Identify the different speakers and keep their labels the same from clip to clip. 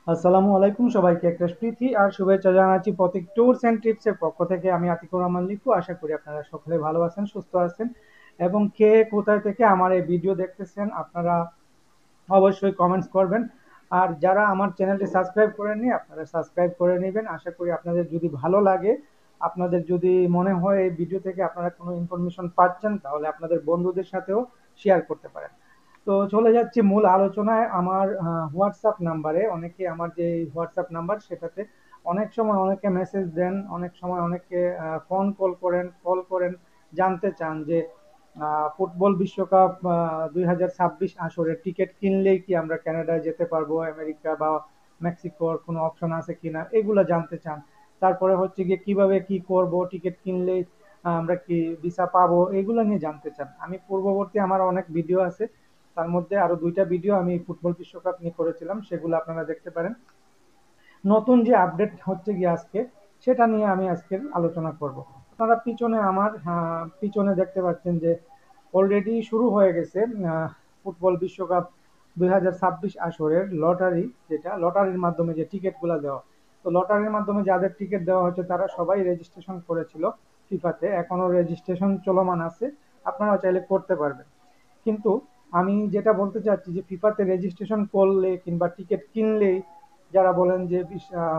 Speaker 1: আসসালামু আলাইকুম সবাইকে একটা প্রীতি আর শুভেচ্ছা জানাচ্ছি প্রতীক ট্যুরস এন্ড ট্রিপস এর পক্ষ থেকে। আমি আতিকুর রহমান লিপু। আশা করি আপনারা সকলে ভালো আছেন, সুস্থ আছেন এবং কে কোথায় থেকে আমার এই ভিডিও দেখতেছেন আপনারা অবশ্যই কমেন্টস করবেন। আর যারা আমার চ্যানেলটি সাবস্ক্রাইব করেননি আপনারা সাবস্ক্রাইব করে নেবেন। আশা করি আপনাদের যদি ভালো লাগে, আপনাদের যদি মনে হয় এই ভিডিও থেকে আপনারা কোনো ইনফরমেশন পাচ্ছেন, তাহলে আপনাদের বন্ধুদের সাথেও শেয়ার করতে পারেন। তো চলে যাচ্ছি মূল আলোচনায়। আমার হোয়াটসঅ্যাপ নাম্বারে অনেকে, আমার যে হোয়াটসঅ্যাপ নাম্বার সেটাতে অনেক সময় অনেকে মেসেজ দেন, অনেক সময় অনেকে ফোন কল করেন, জানতে চান যে ফুটবল বিশ্বকাপ 2026 আসরের টিকিট কিনলেই কি আমরা কানাডায় যেতে পারবো, আমেরিকা বা মেক্সিকোর কোনো অপশন আছে কিনা, এগুলো জানতে চান। তারপরে হচ্ছে গিয়ে কিভাবে কি করব, টিকিট কিনলেই আমরা কি ভিসা পাবো, এগুলো নিয়ে জানতে চান। আমি পূর্ববর্তী আমার অনেক ভিডিও আছে, তার মধ্যে আরো 2টা ভিডিও আমি ফুটবল বিশ্বকাপ নিয়ে করেছিলাম, সেগুলো আপনারা দেখতে পারেন। নতুন যে আপডেট হচ্ছে গিয়ে আজকে, সেটা নিয়ে আমি আজকের আলোচনা করব। আপনারা পিছনে আমার পিছনে দেখতে পাচ্ছেন যে অলরেডি শুরু হয়ে গেছে ফুটবল বিশ্বকাপ 2026 আসরের লটারি, যেটা লটারির মাধ্যমে যে টিকিটগুলো দেওয়া। তো লটারির মাধ্যমে যাদের টিকিট দেওয়া হচ্ছে তারা সবাই রেজিস্ট্রেশন করেছিল ফিফাতে, এখনো রেজিস্ট্রেশন চলমান আছে, আপনারা চাইলে করতে পারবেন। কিন্তু আমি যেটা বলতে চাচ্ছি যে ফিফাতে রেজিস্ট্রেশন করলে কিংবা টিকিট কিনলেই যারা বলেন যে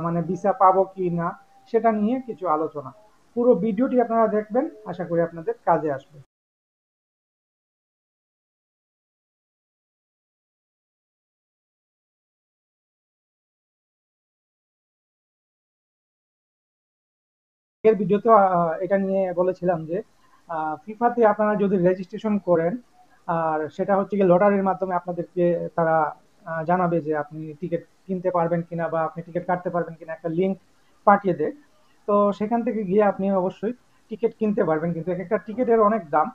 Speaker 1: মানে ভিসা পাবো কি না, সেটা নিয়ে কিছু আলোচনা। পুরো ভিডিওটি আপনারা দেখবেন, আশা করি আপনাদের কাজে আসবে। এর ভিডিওতে এটা নিয়ে বলেছিলাম যে ফিফাতে আপনারা যদি রেজিস্ট্রেশন করেন, আর সেটা হচ্ছে গিয়ে লটারির মাধ্যমে আপনাদেরকে তারা জানাবে যে আপনি টিকিট কিনতে পারবেন কিনা বা আপনি টিকিট কাটতে পারবেন কিনা, একটা লিঙ্ক পাঠিয়ে দেয়। তো সেখান থেকে গিয়ে আপনি অবশ্যই টিকিট কিনতে পারবেন, কিন্তু এক একটা টিকিটের অনেক দাম।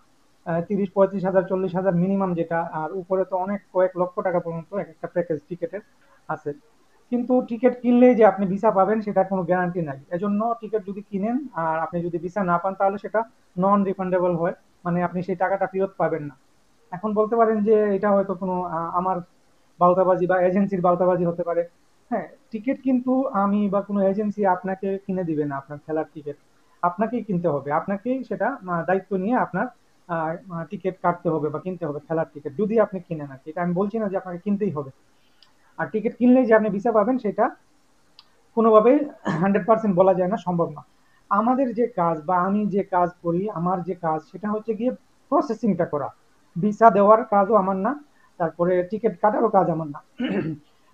Speaker 1: 30-35 হাজার, 40 হাজার মিনিমাম যেটা, আর উপরে তো অনেক কয়েক লক্ষ টাকা পর্যন্ত এক একটা প্যাকেজ টিকিটের আছে। কিন্তু টিকিট কিনলেই যে আপনি ভিসা পাবেন সেটার কোনো গ্যারান্টি নাই। এজন্য টিকিট যদি কিনেন আর আপনি যদি ভিসা না পান, তাহলে সেটা নন রিফান্ডেবল হয়, মানে আপনি সেই টাকাটা ফেরত পাবেন না। এখন বলতে পারেন যে এটা হয়তো কোনো আমার বাউতাবাজি বা এজেন্সির বাউতাবাজি হতে পারে। হ্যাঁ, টিকিট কিন্তু আমি বা কোনো এজেন্সি আপনাকে কিনে দিবে না। আপনার খেলার টিকিট আপনাকেই কিনতে হবে, আপনাকেই সেটা দায়িত্ব নিয়ে আপনার টিকিট কাটতে হবে বা কিনতে হবে খেলার টিকিট, যদি আপনি কিনেন আর কি। এটা আমি বলছি না যে আপনাকে কিনতেই হবে। আর টিকিট কিনলেই যে আপনি ভিসা পাবেন সেটা কোনোভাবেই 100% বলা যায় না, সম্ভব না। আমাদের যে কাজ বা আমি যে কাজ করি, আমার যে কাজ সেটা হচ্ছে গিয়ে প্রসেসিংটা করা। ভিসা দেওয়ার কাজও আমার না, তারপরে টিকিট কাটারও কাজ আমার না।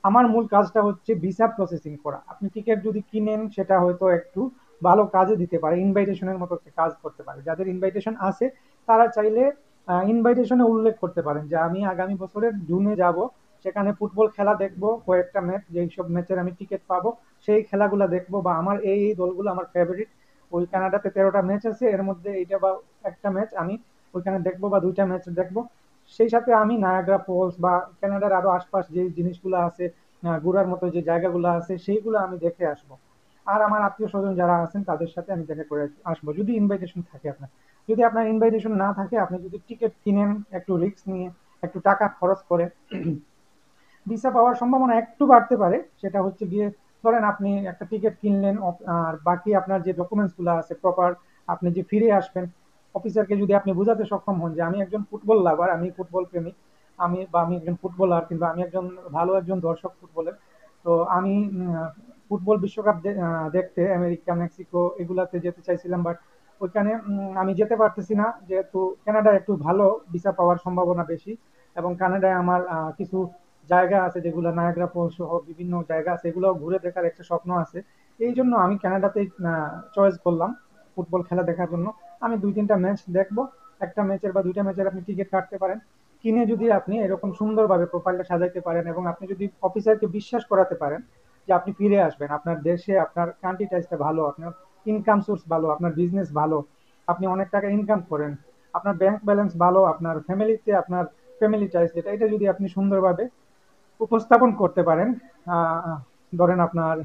Speaker 1: আমার মূল কাজটা হচ্ছে ভিসা প্রসেসিং করা। আপনি টিকিট যদি কিনেন সেটা হয়তো একটু ভালো কাজে দিতে পারে, ইনভাইটেশনের মতো একটা কাজ করতে পারে। যাদের ইনভাইটেশন আছে তারা চাইলে ইনভাইটেশনে উল্লেখ করতে পারেন যে আমি আগামী বছরের জুনে যাব, সেখানে ফুটবল খেলা দেখবো, কয়েকটা ম্যাচ, যেই সব ম্যাচের আমি টিকিট পাবো সেই খেলাগুলো দেখবো, বা আমার এই দলগুলো আমার ফেভারিট। ওই কানাডাতে 13টা ম্যাচ আছে, এর মধ্যে এইটা বা একটা ম্যাচ আমি ওইখানে দেখবো বা 2টা ম্যাচ দেখবো। সেই সাথে আমি নায়াগ্রা ফলস বা কানাডার আরো আশপাশ যে জিনিসগুলো আছে, ঘোরার মতো যে জায়গাগুলো আছে, সেইগুলো আমি দেখে আসবো। আর আমার আত্মীয় স্বজন যারা আছেন তাদের সাথে আমি দেখা করে আসবো, যদি ইনভাইটেশন থাকে আপনার। যদি আপনার ইনভাইটেশন না থাকে, আপনি যদি টিকিট কিনেন একটু রিস্ক নিয়ে, একটু টাকা খরচ করে, ভিসা পাওয়ার সম্ভাবনা একটু বাড়তে পারে। সেটা হচ্ছে গিয়ে, ধরেন আপনি একটা টিকিট কিনলেন, আর বাকি আপনার যে ডকুমেন্টস গুলো আছে প্রপার, আপনি যে ফিরে আসবেন, অফিসারকে যদি আপনি বোঝাতে সক্ষম হন যে আমি একজন ফুটবল লাভার, আমি ফুটবল প্রেমিক, আমি একজন ফুটবলার, কিংবা আমি একজন ভালো একজন দর্শক ফুটবলের। তো আমি ফুটবল বিশ্বকাপ দেখতে আমেরিকা, মেক্সিকো এগুলাতে যেতে চাইছিলাম, বাট ওইখানে আমি যেতে পারতেছি না, যেহেতু কানাডায় একটু ভালো ভিসা পাওয়ার সম্ভাবনা বেশি। এবং কানাডায় আমার কিছু জায়গা আছে, যেগুলো নায়াগ্রা ফলস সহ বিভিন্ন জায়গা আছে, এগুলো ঘুরে দেখার একটা স্বপ্ন আছে। এই জন্য আমি কানাডাতেই চয়েস করলাম ফুটবল খেলা দেখার জন্য। আমি 2-3টা ম্যাচ দেখবো। একটা ম্যাচের বা 2টা ম্যাচের আপনি টিকিট কাটতে পারেন, কিনে যদি আপনি এরকম সুন্দরভাবে প্রোফাইলটা সাজাইতে পারেন এবং আপনি যদি অফিসারকে বিশ্বাস করাতে পারেন যে আপনি ফিরে আসবেন, আপনার দেশে আপনার কান্ট্রি টাইজটা ভালো, আপনার ইনকাম সোর্স ভালো, আপনার বিজনেস ভালো, আপনি অনেক টাকা ইনকাম করেন, আপনার ব্যাংক ব্যালেন্স ভালো, আপনার ফ্যামিলিতে আপনার ফ্যামিলি টাইজ যেটা, এটা যদি আপনি সুন্দরভাবে উপস্থাপন করতে পারেন। ধরেন আপনার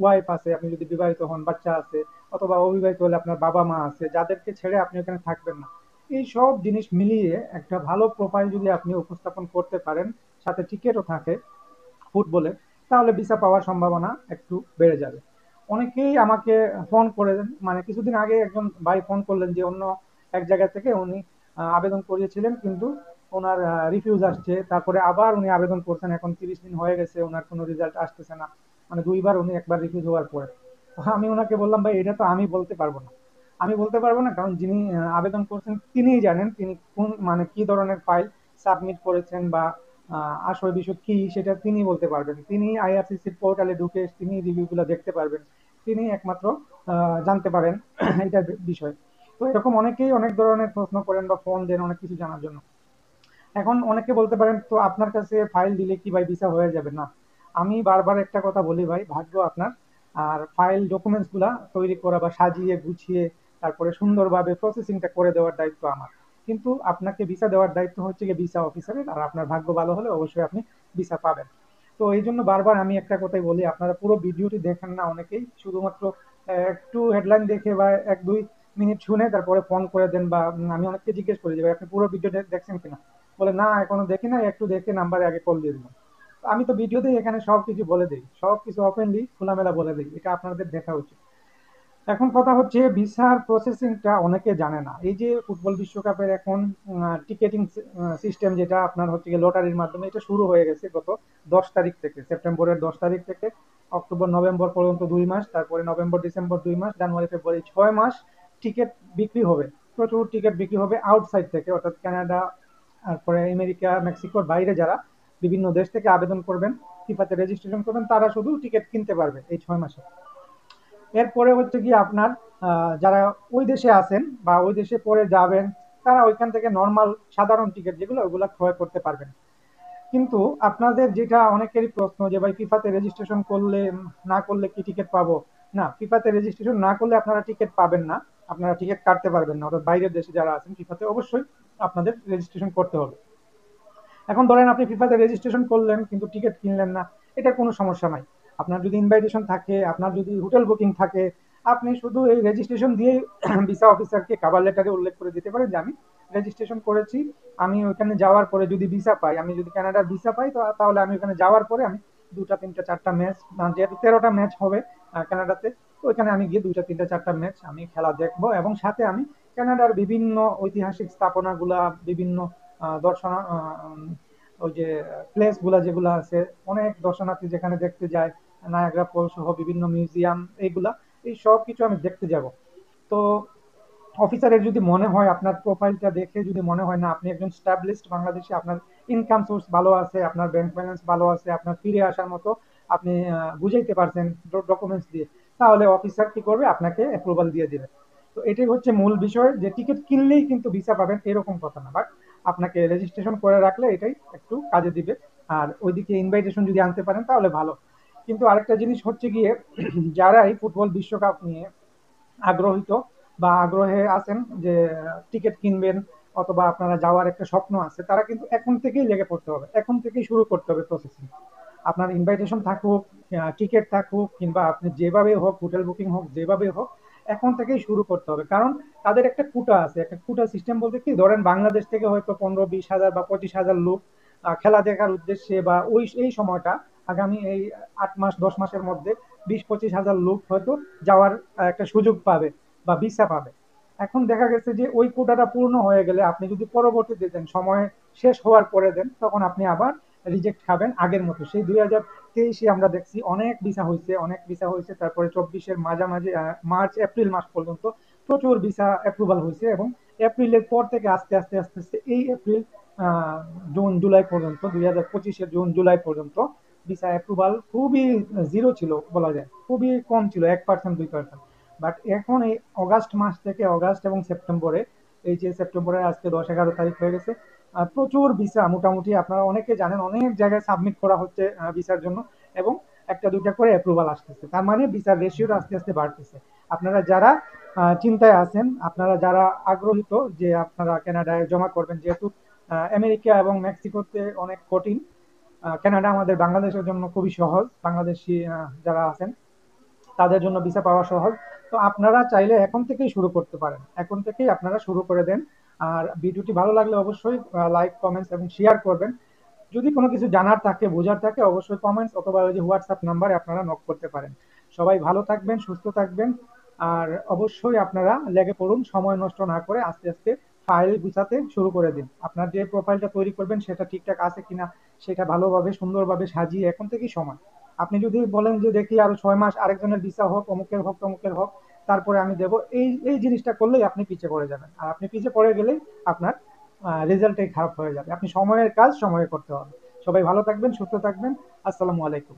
Speaker 1: ওয়াইফ আছে, আপনি যদি বিবাহিত হন, বাচ্চা আছে, অথবা অবিবাহিত হলে আপনার বাবা মা আছে, যাদেরকে ছেড়ে আপনি ওখানে থাকবেন না। এই সব জিনিস মিলিয়ে একটা ভালো প্রোফাইল যদি আপনি উপস্থাপন করতে পারেন, সাথে টিকিটও থাকে ফুটবলে, তাহলে ভিসা পাওয়ার সম্ভাবনা একটু বেড়ে যাবে। অনেকেই আমাকে ফোন করে, মানে কিছুদিন আগে একজন ভাই ফোন করলেন যে অন্য এক জায়গা থেকে উনি আবেদন করিয়েছিলেন, কিন্তু ওনার রিফিউজ আসছে, তারপরে আবার উনি আবেদন করছেন, এখন 30 দিন হয়ে গেছে, ওনার কোনো রেজাল্ট আসতেছে না। মানে দুইবার উনি, একবার রিফিউজ হওয়ার পরে। তো আমি ওনাকে বললাম, ভাই এটা তো আমি বলতে পারবো না, আমি বলতে পারবো না, কারণ যিনি আবেদন করছেন তিনিই জানেন তিনি কোন, মানে কি ধরনের ফাইল সাবমিট করেছেন বা আসল বিষয় কি সেটা তিনি বলতে পারবেন। তিনি আইআরসিসির পোর্টালে ঢুকে তিনি রিভিউগুলো দেখতে পারবেন, তিনি একমাত্র জানতে পারেন এটার বিষয়। তো এরকম অনেকেই অনেক ধরনের প্রশ্ন করেন বা ফোন দেন অনেক কিছু জানার জন্য। এখন অনেকে বলতে পারেন, তো আপনার কাছে ফাইল দিলে কি ভাই ভিসা হয়ে যাবে? না, আমি বারবার একটা কথা বলি ভাই, ভাগ্য আপনার। আর ফাইল ডকুমেন্টস গুলা তৈরি করা বা সাজিয়ে গুছিয়ে তারপরে সুন্দরভাবে প্রসেসিংটা করে দেওয়ার দায়িত্ব আমার। কিন্তু আপনাকে ভিসা দেওয়ার দায়িত্ব হচ্ছে গিয়ে ভিসা অফিসারের, আর আপনার ভাগ্য ভালো হলে অবশ্যই আপনি ভিসা পাবেন। তো এই জন্য বারবার আমি একটা কথাই বলি, আপনারা পুরো ভিডিওটি দেখেন না অনেকেই, শুধুমাত্র একটু হেডলাইন দেখে বা 1-2 মিনিট শুনে তারপরে ফোন করে দেন, বা আমি অনেককে জিজ্ঞেস করি যে ভাই আপনি পুরো ভিডিও দেখছেন কিনা, বলে না এখনো দেখি না, একটু দেখে নাম্বারে আগে কল দিয়ে দিলাম। আমি তো ভিডিওতেই এখানে সবকিছু বলে দিই, সবকিছু ওপেনলি খোলামেলা বলে দিই, এটা আপনাদের দেখা উচিত। এখন কথা হচ্ছে ভিসার প্রসেসিংটা অনেকে জানে না। এই যে ফুটবল বিশ্বকাপের এখন টিকেটিং সিস্টেম, যেটা আপনার হচ্ছে গিয়ে লটারির মাধ্যমে, এটা শুরু হয়ে গেছে গত 10 তারিখ থেকে, সেপ্টেম্বরের 10 তারিখ থেকে অক্টোবর নভেম্বর পর্যন্ত 2 মাস, তারপরে নভেম্বর ডিসেম্বর 2 মাস, জানুয়ারি ফেব্রুয়ারি 6 মাস টিকিট বিক্রি হবে। প্রচুর টিকিট বিক্রি হবে আউটসাইড থেকে, অর্থাৎ কানাডা, তারপরে আমেরিকা, মেক্সিকোর বাইরে যারা বিভিন্ন দেশ থেকে আবেদন করবেন, ফিফাতে রেজিস্ট্রেশন করবেন, তারা শুধু টিকিট কিনতে পারবে এই 6 মাসে। এরপরে হচ্ছে কি আপনার যারা ওই দেশে আছেন বা ওই দেশে পরে যাবেন, তারা ওইখান থেকে নর্মাল সাধারণ টিকিট যেগুলো, ওগুলো ক্রয় করতে পারবেন। কিন্তু আপনাদের যেটা অনেকেরই প্রশ্ন যে ভাই ফিফাতে রেজিস্ট্রেশন করলে না করলে কি টিকিট পাবো? না, ফিফাতে রেজিস্ট্রেশন না করলে আপনারা টিকিট পাবেন না, আপনারা টিকিট কাটতে পারবেন না। অর্থাৎ বাইরের দেশে যারা আছেন ফিফাতে, অবশ্যই আপনাদের রেজিস্ট্রেশন করতে হবে। এখন ধরেন আপনি ফিফাতে রেজিস্ট্রেশন করলেন কিন্তু টিকিট কিনলেন না, এটার কোনো সমস্যা নাই। আপনার যদি ইনভাইটেশন থাকে, আপনার যদি হোটেল বুকিং থাকে, আপনি শুধু এই রেজিস্ট্রেশন দিয়ে ভিসা অফিসারকে কভার লেটারে উল্লেখ করে দিতে পারেন যে আমি রেজিস্ট্রেশন করেছি, আমি ওইখানে যাওয়ার পরে যদি ভিসা পাই, আমি যদি কানাডার ভিসা পাই, তো তাহলে আমি ওখানে যাওয়ার পরে আমি 2টা 3টা 4টা ম্যাচ, যেহেতু 13টা ম্যাচ হবে কানাডাতে, তো ওইখানে আমি গিয়ে 2টা 3টা 4টা ম্যাচ আমি খেলা দেখবো, এবং সাথে আমি কানাডার বিভিন্ন ঐতিহাসিক স্থাপনাগুলা, বিভিন্ন দর্শন, ওই যে প্লেস গুলা যেগুলো আছে, অনেক দর্শনার্থী যেখানে দেখতে যায়, নায়াগ্রা ফল সহ বিভিন্ন মিউজিয়াম, এইগুলা, এই সব কিছু আমি দেখতে যাব। তো অফিসারের যদি মনে হয়, আপনার প্রোফাইলটা দেখে যদি মনে হয় না আপনি একজন স্টাবলিশড বাংলাদেশে, আপনার ইনকাম সোর্স ভালো আছে, আপনার ব্যাংক ব্যালেন্স ভালো আছে, আপনার ফিরে আসার মতো আপনি বুঝাইতে পারছেন ডকুমেন্টস দিয়ে, তাহলে অফিসার কি করবে, আপনাকে অ্যাপ্রুভাল দিয়ে দিবে। তো এটাই হচ্ছে মূল বিষয়, যে টিকিট কিনলেই কিন্তু ভিসা পাবেন এরকম কথা না, বাট আপনাকে রেজিস্ট্রেশন করে রাখলে এটাই একটু কাজে দিবে। আর ওইদিকে ইনভাইটেশন যদি আনতে পারেন তাহলে ভালো। কিন্তু আরেকটা জিনিস হচ্ছে গিয়ে, যারাই ফুটবল বিশ্বকাপ নিয়ে আগ্রহিত বা আগ্রহে আছেন যে টিকিট কিনবেন, অথবা আপনারা যাওয়ার একটা স্বপ্ন আছে, তারা কিন্তু এখন থেকেই লেগে পড়তে হবে, এখন থেকেই শুরু করতে হবে প্রসেসিং। আপনার ইনভাইটেশন থাকুক, টিকিট থাকুক, কিংবা আপনি যেভাবে হোক, হোটেল বুকিং হোক, যেভাবে হোক, এখন থেকেই শুরু করতে হবে। কারণ তাদের একটা কোটা আছে, একটা কোটা সিস্টেম বলতে কি, ধরেন বাংলাদেশ থেকে হয়তো 15-20 হাজার বা 25 হাজার লোক খেলা দেখার উদ্দেশ্যে, বা ওই এই সময়টা আগামী এই 8 মাস 10 মাসের মধ্যে 20-25 হাজার লোক হয়তো যাওয়ার একটা সুযোগ পাবে বা ভিসা পাবে। এখন দেখা গেছে যে ওই কোটাটা পূর্ণ হয়ে গেলে আপনি যদি পরবর্তীতে দেন, সময় শেষ হওয়ার পরে দেন, তখন আপনি আবার রিজেক্ট খাবেন আগের মতো। সেই 2023-এ আমরা দেখছি অনেক ভিসা হয়েছে, অনেক ভিসা হয়েছে, তারপরে 24-এর মাঝামাঝি মার্চ এপ্রিল মাস পর্যন্ত প্রচুর ভিসা অ্যাপ্রুভাল হয়েছে, এবং এপ্রিলের পর থেকে আস্তে আস্তে আস্তে আস্তে এই এপ্রিল, জুন জুলাই পর্যন্ত, 2025-এর জুন জুলাই পর্যন্ত ভিসা অ্যাপ্রুভাল খুবই জিরো ছিল বলা যায়, খুবই কম ছিল, 1%-2%। বাট এখন এই অগাস্ট মাস থেকে, অগাস্ট এবং সেপ্টেম্বরে, এই যে সেপ্টেম্বরের আজকে 10-11 তারিখ হয়ে গেছে, প্রচুর ভিসা, মোটামুটি আপনারা অনেকে জানেন অনেক জায়গায় সাবমিট করা হচ্ছে ভিসার জন্য, এবং একটা দুইটা করে অ্যাপ্রুভাল আসতেছে, তার মানে ভিসার রেশিওটা আস্তে আস্তে বাড়তেছে। আপনারা যারা চিন্তায় আছেন, আপনারা যারা আগ্রহিত যে আপনারা কানাডায় জমা করবেন, যেহেতু আমেরিকা এবং মেক্সিকোতে অনেক কঠিন, কানাডা আমাদের বাংলাদেশের জন্য খুবই সহজ, বাংলাদেশি যারা আছেন তাদের জন্য ভিসা পাওয়া সহজ। তো আপনারা চাইলে এখন থেকেই শুরু করতে পারেন, এখন থেকেই আপনারা শুরু করে দেন। আর ভিডিওটি ভালো লাগলে অবশ্যই লাইক, কমেন্টস এবং শেয়ার করবেন। যদি কোনো কিছু জানার থাকে, বোঝার থাকে, অবশ্যই কমেন্টস অথবা ওই যে হোয়াটসঅ্যাপ নাম্বারে আপনারা নক করতে পারেন। সবাই ভালো থাকবেন, সুস্থ থাকবেন। আর অবশ্যই আপনারা লেগে পড়ুন, সময় নষ্ট না করে আস্তে আস্তে ফাইল গুছাতে শুরু করে দিন। আপনার যে প্রোফাইলটা তৈরি করবেন সেটা ঠিকঠাক আছে কিনা সেটা ভালোভাবে সুন্দরভাবে সাজিয়ে এখন থেকেই সময়। আপনি যদি বলেন যে দেখি আরো 6 মাস আরেকজনের ভিসা হোক, অমুকের হোক, তমুকের হোক, তারপরে আমি দেবো, এই এই জিনিসটা করলেই আপনি পিছিয়ে পড়ে যাবেন। আর আপনি পিছিয়ে পড়ে গেলেই আপনার রেজাল্টটাই খারাপ হয়ে যাবে। আপনি সময়ের কাজ সময়ে করতে হবে। সবাই ভালো থাকবেন, সুস্থ থাকবেন। আসসালামু আলাইকুম।